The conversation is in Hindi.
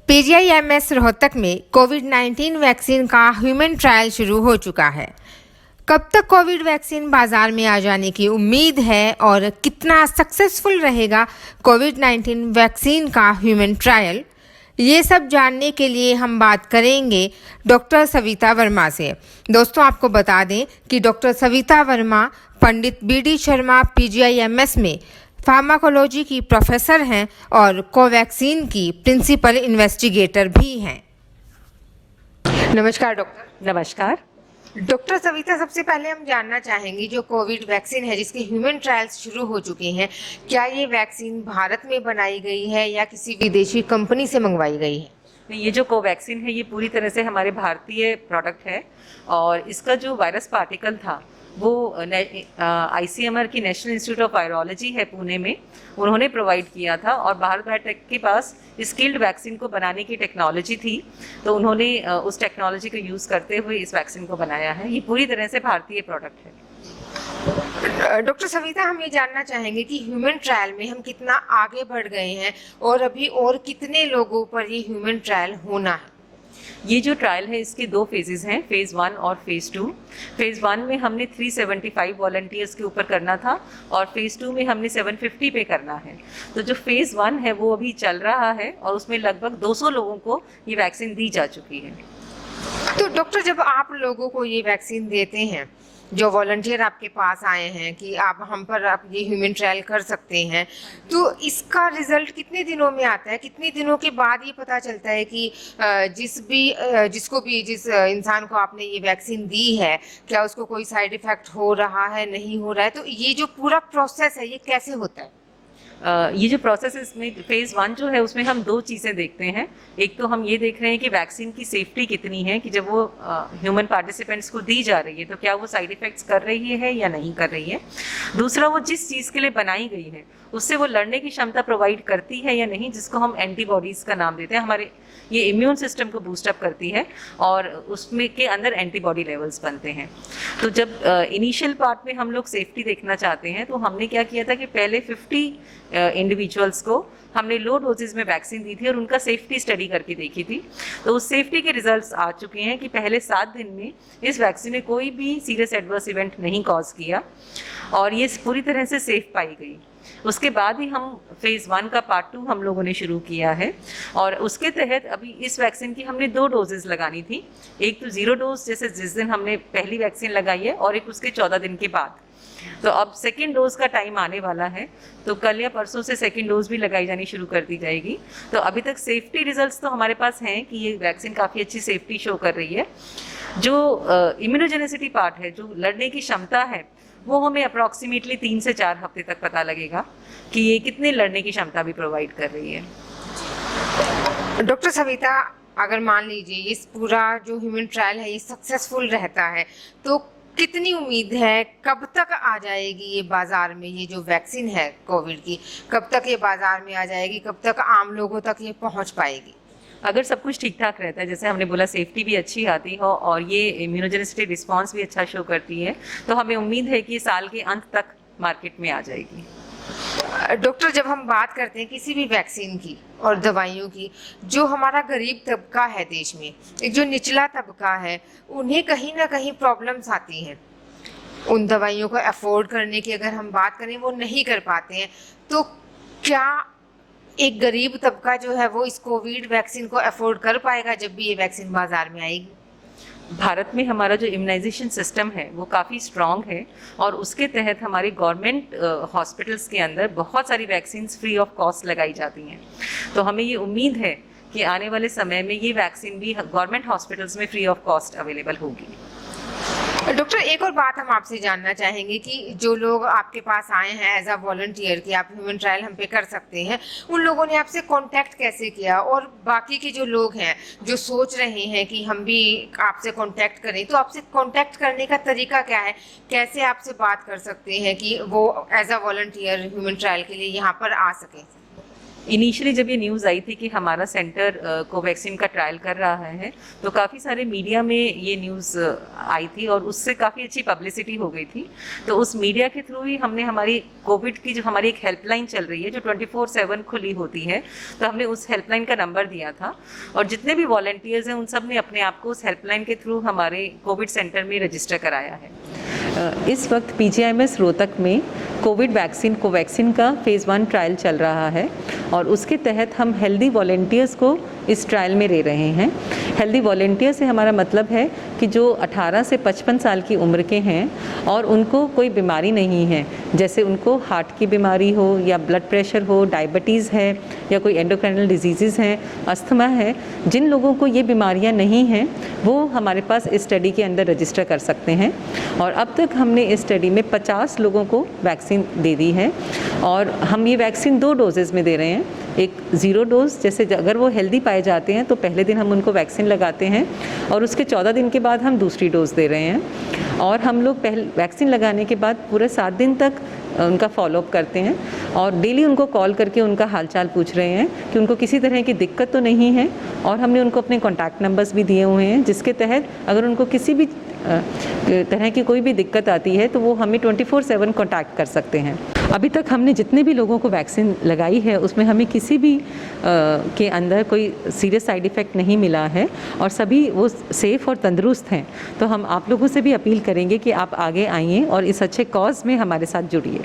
पीजीआईएमएस रोहतक में कोविड-19 वैक्सीन का ह्यूमन ट्रायल शुरू हो चुका है। कब तक कोविड वैक्सीन बाजार में आ जाने की उम्मीद है और कितना सक्सेसफुल रहेगा कोविड-19 वैक्सीन का ह्यूमन ट्रायल, ये सब जानने के लिए हम बात करेंगे डॉक्टर सविता वर्मा से। दोस्तों, आपको बता दें कि डॉक्टर सविता वर्मा पंडित बीडी शर्मा पीजीआईएमएस में फार्माकोलॉजी की प्रोफेसर हैं और कोवैक्सीन की प्रिंसिपल इन्वेस्टिगेटर भी हैं। नमस्कार डॉक्टर। नमस्कार। डॉक्टर सविता, सबसे पहले हम जानना चाहेंगे जो कोविड वैक्सीन है जिसके ह्यूमन ट्रायल्स शुरू हो चुके हैं, क्या ये वैक्सीन भारत में बनाई गई है या किसी विदेशी कंपनी से मंगवाई गई है? ये जो कोवैक्सीन है ये पूरी तरह से हमारे भारतीय प्रोडक्ट है और इसका जो वायरस पार्टिकल था वो आईसीएमआर की नेशनल इंस्टीट्यूट ऑफ वायरोलॉजी है पुणे में, उन्होंने प्रोवाइड किया था और भारत बायोटेक के पास स्किल्ड वैक्सीन को बनाने की टेक्नोलॉजी थी, तो उन्होंने उस टेक्नोलॉजी को यूज़ करते हुए इस वैक्सीन को बनाया है। ये पूरी तरह से भारतीय प्रोडक्ट है। डॉक्टर सविता, हम ये जानना चाहेंगे कि ह्यूमन ट्रायल में हम कितना आगे बढ़ गए हैं और अभी और कितने लोगों पर ये ह्यूमन ट्रायल होना है? ये जो ट्रायल है इसके 2 फेजेस हैं, फेज़ 1 और फेज़ 2। फेज़ 1 में हमने 375 वॉलंटियर्स के ऊपर करना था और फेज़ 2 में हमने 750 पे करना है। तो जो फेज़ 1 है वो अभी चल रहा है और उसमें लगभग 200 लोगों को ये वैक्सीन दी जा चुकी है। तो डॉक्टर, जब आप लोगों को ये वैक्सीन देते हैं, जो वॉलंटियर आपके पास आए हैं कि आप हम पर आप ये ह्यूमन ट्रायल कर सकते हैं, तो इसका रिजल्ट कितने दिनों में आता है? कितने दिनों के बाद ये पता चलता है कि जिस इंसान को आपने ये वैक्सीन दी है, क्या उसको कोई साइड इफेक्ट हो रहा है, नहीं हो रहा है? तो ये जो पूरा प्रोसेस है ये कैसे होता है? ये जो प्रोसेस है इसमें फेज़ 1 जो है उसमें हम 2 चीज़ें देखते हैं। एक तो हम ये देख रहे हैं कि वैक्सीन की सेफ्टी कितनी है, कि जब वो ह्यूमन पार्टिसिपेंट्स को दी जा रही है तो क्या वो साइड इफ़ेक्ट्स कर रही है या नहीं कर रही है। दूसरा, वो जिस चीज़ के लिए बनाई गई है उससे वो लड़ने की क्षमता प्रोवाइड करती है या नहीं, जिसको हम एंटीबॉडीज़ का नाम देते हैं। हमारे ये इम्यून सिस्टम को बूस्टअप करती है और उसमें के अंदर एंटीबॉडी लेवल्स बनते हैं। तो जब इनिशियल पार्ट में हम लोग सेफ्टी देखना चाहते हैं तो हमने क्या किया था कि पहले 50 इंडिविजुअल्स को हमने लो डोजेज में वैक्सीन दी थी और उनका सेफ्टी स्टडी करके देखी थी। तो उस सेफ्टी के रिजल्ट्स आ चुके हैं कि पहले 7 दिन में इस वैक्सीन ने कोई भी सीरियस एडवर्स इवेंट नहीं कॉज किया और ये पूरी तरह से सेफ पाई गई। उसके बाद ही हम फेज़ 1 का पार्ट 2 हम लोगों ने शुरू किया है और उसके तहत अभी इस वैक्सीन की हमने 2 डोजेज लगानी थी। एक तो 0 डोज, जैसे जिस दिन हमने पहली वैक्सीन लगाई है, और एक उसके 14 दिन के बाद। तो अब सेकेंड डोज का टाइम आने वाला है, तो कल या परसों से सेकेंड डोज भी लगाई जानी शुरू कर दी जाएगी। तो अभी तक सेफ्टी रिजल्ट्स तो हमारे पास हैं कि ये वैक्सीन काफ़ी अच्छी सेफ्टी शो कर रही है। जो इम्यूनोजेनिसिटी पार्ट है, जो लड़ने की क्षमता है, वो हमें अप्रॉक्सीमेटली 3 से 4 हफ्ते तक पता लगेगा कि ये कितने लड़ने की क्षमता भी प्रोवाइड कर रही है। डॉक्टर सविता, अगर मान लीजिए ये पूरा जो ह्यूमन ट्रायल है ये सक्सेसफुल रहता है, तो कितनी उम्मीद है, कब तक आ जाएगी ये बाजार में? ये जो वैक्सीन है कोविड की, कब तक ये बाजार में आ जाएगी? कब तक आम लोगों तक ये पहुंच पाएगी? अगर सब कुछ ठीक ठाक रहता है, जैसे हमने बोला सेफ्टी भी अच्छी आती हो और ये इम्यूनोजेनिसिटी रिस्पांस भी अच्छा शो करती है, तो हमें उम्मीद है कि साल के अंत तक मार्केट में आ जाएगी। डॉक्टर, जब हम बात करते हैं किसी भी वैक्सीन की और दवाइयों की, जो हमारा गरीब तबका है देश में, एक जो निचला तबका है, उन्हें कहीं ना कहीं प्रॉब्लम्स आती हैं। उन दवाइयों को अफोर्ड करने की अगर हम बात करें, वो नहीं कर पाते हैं। तो क्या एक गरीब तबका जो है वो इस कोविड वैक्सीन को अफोर्ड कर पाएगा जब भी ये वैक्सीन बाजार में आएगी? भारत में हमारा जो इम्यूनाइजेशन सिस्टम है वो काफ़ी स्ट्रॉन्ग है और उसके तहत हमारी गवर्नमेंट हॉस्पिटल्स के अंदर बहुत सारी वैक्सीन्स फ्री ऑफ कॉस्ट लगाई जाती हैं। तो हमें ये उम्मीद है कि आने वाले समय में ये वैक्सीन भी गवर्नमेंट हॉस्पिटल्स में फ्री ऑफ कॉस्ट अवेलेबल होगी। डॉक्टर, एक और बात हम आपसे जानना चाहेंगे कि जो लोग आपके पास आए हैं एज अ वॉलंटियर कि आप ह्यूमन ट्रायल हम पे कर सकते हैं, उन लोगों ने आपसे कांटेक्ट कैसे किया? और बाकी के जो लोग हैं जो सोच रहे हैं कि हम भी आपसे कांटेक्ट करें, तो आपसे कांटेक्ट करने का तरीका क्या है? कैसे आपसे बात कर सकते हैं कि वो as a volunteer human trial के लिए यहाँ पर आ सकें? इनिशियली जब ये न्यूज़ आई थी कि हमारा सेंटर कोवैक्सीन का ट्रायल कर रहा है, तो काफ़ी सारे मीडिया में ये न्यूज़ आई थी और उससे काफ़ी अच्छी पब्लिसिटी हो गई थी। तो उस मीडिया के थ्रू ही हमने हमारी कोविड की जो हमारी एक हेल्पलाइन चल रही है जो 24/7 खुली होती है, तो हमने उस हेल्पलाइन का नंबर दिया था और जितने भी वॉलंटियर्स हैं उन सब ने अपने आप को उस हेल्पलाइन के थ्रू हमारे कोविड सेंटर में रजिस्टर कराया है। इस वक्त PGIMS रोहतक में कोविड वैक्सीन कोवैक्सीन का फ़ेज़ 1 ट्रायल चल रहा है और उसके तहत हम हेल्दी वॉलंटियर्स को इस ट्रायल में ले रहे हैं। हेल्दी वॉलंटियर से हमारा मतलब है कि जो 18 से 55 साल की उम्र के हैं और उनको कोई बीमारी नहीं है, जैसे उनको हार्ट की बीमारी हो या ब्लड प्रेशर हो, डायबिटीज़ है या कोई एंडोक्राइनल डिजीज़ हैं, अस्थमा है, जिन लोगों को ये बीमारियां नहीं हैं वो हमारे पास इस स्टडी के अंदर रजिस्टर कर सकते हैं। और अब तक हमने इस स्टडी में 50 लोगों को वैक्सीन दे दी है और हम ये वैक्सीन 2 डोजेज़ में दे रहे हैं। एक 0 डोज, जैसे अगर वो हेल्दी पाए जाते हैं तो पहले दिन हम उनको वैक्सीन लगाते हैं और उसके 14 दिन के बाद हम दूसरी डोज दे रहे हैं। और हम लोग पहले वैक्सीन लगाने के बाद पूरे 7 दिन तक उनका फॉलोअप करते हैं और डेली उनको कॉल करके उनका हालचाल पूछ रहे हैं कि उनको किसी तरह की दिक्कत तो नहीं है। और हमने उनको अपने कॉन्टैक्ट नंबर्स भी दिए हुए हैं, जिसके तहत अगर उनको किसी भी तरह की कोई भी दिक्कत आती है तो वो हमें 24/7 कॉन्टैक्ट कर सकते हैं। अभी तक हमने जितने भी लोगों को वैक्सीन लगाई है उसमें हमें किसी भी के अंदर कोई सीरियस साइड इफ़ेक्ट नहीं मिला है और सभी वो सेफ़ और तंदुरुस्त हैं। तो हम आप लोगों से भी अपील करेंगे कि आप आगे आइए और इस अच्छे कॉज में हमारे साथ जुड़िए।